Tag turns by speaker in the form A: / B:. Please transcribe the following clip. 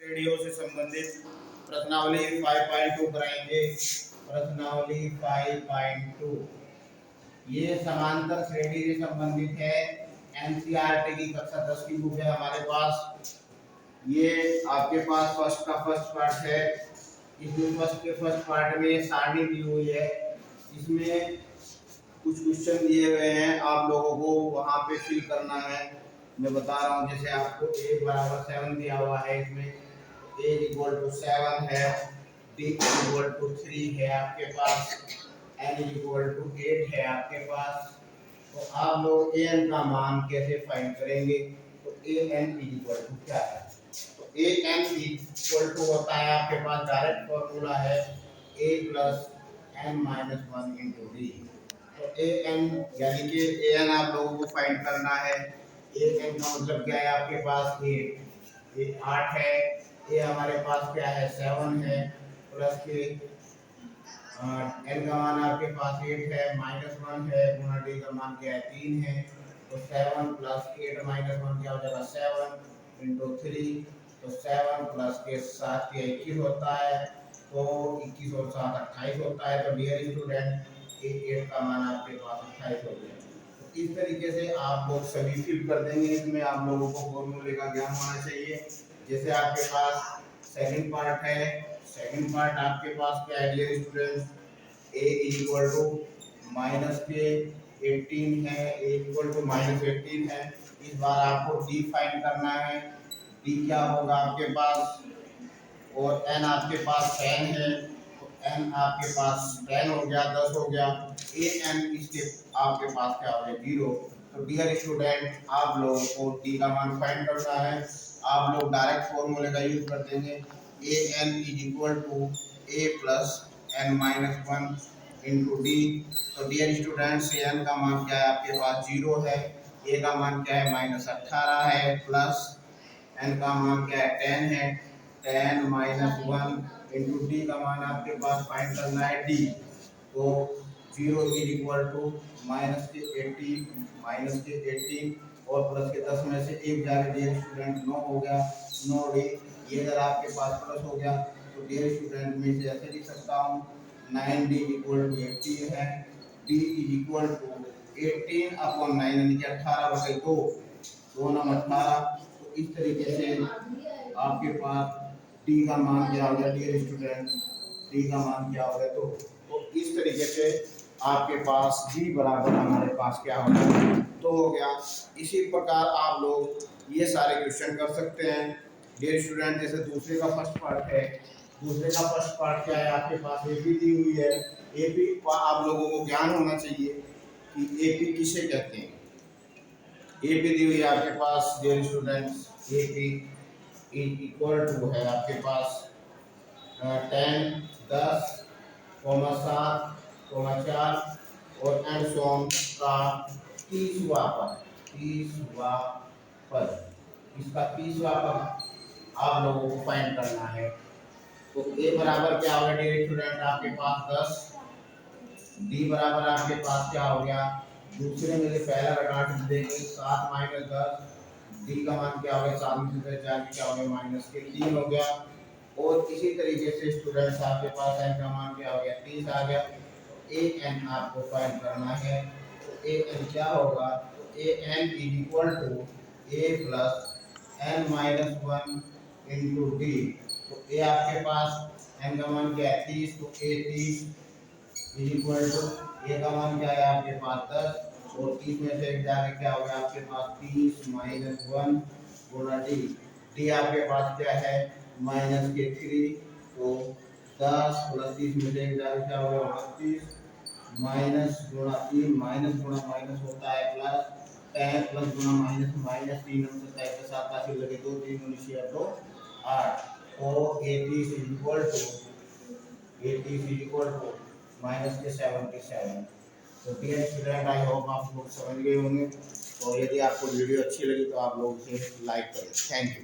A: श्रेणियों से संबंधित प्रश्नावली 5.2 कराएंगे। प्रश्नावली 5.2 ये समांतर श्रेणी से संबंधित है। एनसीईआरटी की कक्षा 10 की बुक है हमारे पास। ये आपके पास फर्स्ट का फर्स्ट पार्ट है। इसमें फर्स्ट पार्ट में सारणी दी हुई है। इसमें कुछ क्वेश्चन दिए हुए हैं, आप लोगों को वहां पे फिल करना है। मैं बता रहा हूँ, जैसे आपको a बराबर 7 दिया हुआ है, इसमें a इक्वल टू 7 है, d इक्वल टू 3 है आपके पास, n इक्वल टू 8 है आपके पास। तो आप लोग an का मान कैसे फाइंड करेंगे? तो an इक्वल टू क्या है? तो an इक्वल टू होता है आपके पास, डायरेक्ट फॉर्मूला है a plus n minus 1 into d। तो an यानी कि an आप लोगों को फाइंड करना है। an का मतलब क्या है? आपके पास 8 है, a हमारे पास क्या है? 7 है, प्लस के n का मान आपके पास 8 है, माइनस 1 है, गुणा d का मान क्या है? 3 है। तो 7 प्लस 8 माइनस 1 क्या हो जाएगा? 7 इंटू 3। तो 7 प्लस के 7 के 21 होता है, तो 21 और 7 28 होता है। तो डियर स्टूडेंट, 8 का मान आपके पास 28 हो गया। तो इस तरीके से आप लोग सभी फिल कर देंगे। इसमें आप लोगों को फॉर्मूले का ज्ञान होना चाहिए। जैसे आपके पास सेकंड पार्ट है, सेकंड पार्ट आपके पास क्या है dear student? a equal to minus के 18 है, a इक्वल टू माइनस 18 है। इस बार आपको d फाइंड करना है। d क्या होगा आपके पास? और n आपके पास 10 है, तो n आपके पास 10 हो गया, 10 हो गया। a n इसके आपके पास क्या हो गया? 0। तो डियर स्टूडेंट, आप लोगों को d का मान फाइंड करना है। आप लोग डायरेक्ट फॉर्मूले का यूज कर देंगे। a n is equal to a plus n minus 1 into d. तो डियर स्टूडेंट्स, n का मान क्या है आपके पास? 0 है, a का मान क्या है? माइनस 18 है, प्लस n का मान क्या है? 10 है, 10 माइनस 1 इंटू डी का मान आपके पास फाइंड करना है d। तो 0 इज इक्वल टू माइनस के 18 और प्लस के 10 में से एक जाके डियर स्टूडेंट 9 हो गया, 9 डी। ये अगर आपके पास प्लस हो गया तो डियर स्टूडेंट में से ऐसे लिख सकता हूँ 9d इक्वल टू 18 है, d is equal to 18 upon 9 यानी कि 18/2, 2 9 18। तो इस तरीके से आपके पास d का मान क्या हो गया डियर स्टूडेंट? d का मान क्या हो गया? तो इस तरीके से आपके पास d बराबर हमारे पास क्या हो गया? 2 हो गया। इसी प्रकार आप लोग ये सारे क्वेश्चन कर सकते हैं डियर स्टूडेंट। जैसे दूसरे का फर्स्ट पार्ट है, दूसरे का फर्स्ट पार्ट क्या है? आपके पास एपी दी हुई है। एपी का आप लोगों को ज्ञान होना चाहिए कि एपी किसे कहते हैं। एपी दी हुई है आपके पास dear students, AP equal to है आपके पास 10 10 7 4 और एंड सॉन का 30वां पद, इसका 30वां पद आप लोगों को फाइंड करना है। तो a बराबर क्या होगा डियर स्टूडेंट? आपके पास 10, d बराबर आपके पास क्या हो गया? दूसरे में से पहला रकाट देंगे 7 माइनस 10, d का मान क्या हो गया? 7 में से 4 क्या हो गया? माइनस के 3 हो गया। और इसी तरीके से स्टूडेंट्स आपके पास n का मान क्या हो गया? 30 आ गया। तो an आपको फाइंड करना है। तो an क्या होगा? तो an is equal to a plus n minus 1 into d. तो a आपके पास n का मान क्या है? 30। तो a 30 is equal to a का मान क्या है आपके पास? 10 और 30 में से एक जाके क्या होगा आपके पास? 30 माइनस 1 गुणा डी। डी आपके पास क्या है? माइनस के 3। तो 10 प्लस 30 में से एक जाके क्या होगा? 32 माइनस गुणा 3, माइनस गुणा माइनस होता है प्लस, 10 प्लस गुणा माइनस माइनस 3 हम 27 के साथ काफी लगे 2 3 19 2 8। तो 80 इज इक्वल टू माइनस के 77। तो डियर स्टूडेंट, आई होप आप लोग समझ गए होंगे। तो यदि आपको वीडियो अच्छी लगी तो आप लोग इसे लाइक करें। Thank you.